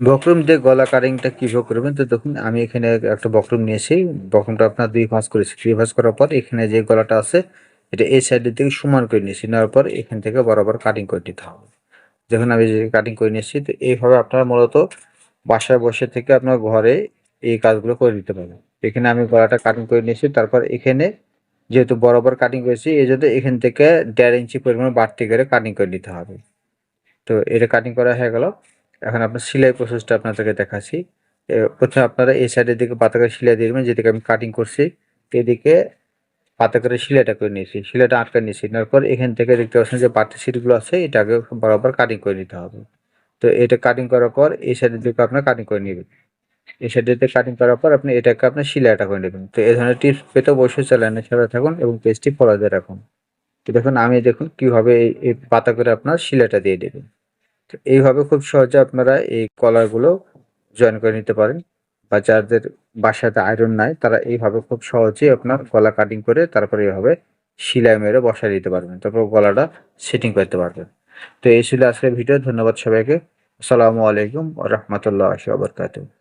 বকরম দিয়ে গলা কাটিংটা কিভাবে করবেন? তো দেখুন আমি এখানে একটা বকরম নিয়েছি। বকরমটা আপনার ২ ভাঁজ করেছি। ২ ভাঁজ করার পর এখানে যে গলাটা আছে এটা এই সাইডের দিকে সমান করে নিয়েছি। নেওয়ার পর এখান থেকে বরাবর কাটিং করে নিতে হবে। দেখুন আমি যে কাটিং করে নিয়েছি, তো এইভাবে আপনারা মূলত বাসায় বসে থেকে আপনার ঘরে এই কাজগুলো করে নিতে পারবেন। এখানে আমি গলাটা কাটিং করে নিয়েছি। তারপর এখানে যেহেতু বরাবর কাটিং করেছি এজন্য এখান থেকে ১.৫ ইঞ্চি পরিমাণ বাড়তি করে কাটিং করে নিতে হবে। তো এটা কাটিং করা হয়ে গেল। এখন আপনার সেলাই প্রসেসটা আপনাদেরকে দেখাচ্ছি। প্রথমে আপনারা এই সাইডের দিকে পাতা করে সেলাই দিয়ে দিবেন, যেদিকে আমি কাটিং করছি এদিকে পাতা করে সেলাইটা করে নিয়েছি, সেলাইটা আটকে নিয়েছি। নেওয়ার পর এখান থেকে দেখতে পাচ্ছেন যে বাড়তি সিটগুলো আছে এটাকে বরাবর কাটিং করে নিতে হবে। তো এটা কাটিং করার পর এই সাইডের দিকে আপনার কাটিং করে নেবেন। এই সাইডের দিকে কাটিং করার পর আপনি এটাকে আপনার সেলাইটা করে নেবেন। তো এই ধরনের টিপস পেতে অবশ্যই চ্যানেলের সাথে থাকুন এবং পেজটি ফলো দিয়ে রাখুন। তো দেখুন আমি দেখুন কিভাবে এই পাতা করে আপনার সেলাইটা দিয়ে দেবেন। তো এইভাবে খুব সহজে আপনারা এই কলারগুলো জয়েন করে নিতে পারেন, বা যাদের বাসাতে আয়রন নাই তারা এইভাবে খুব সহজেই আপনার গলা কাটিং করে তারপরে এভাবে সেলাই মেরে বসায় দিতে পারবেন, তারপর গলাটা সেটিং করতে পারবেন। তো এই ছিল আজকের ভিডিও। ধন্যবাদ সবাইকে। আসসালামু আলাইকুম ওয়া রাহমাতুল্লাহি ওয়া বারাকাতুহু।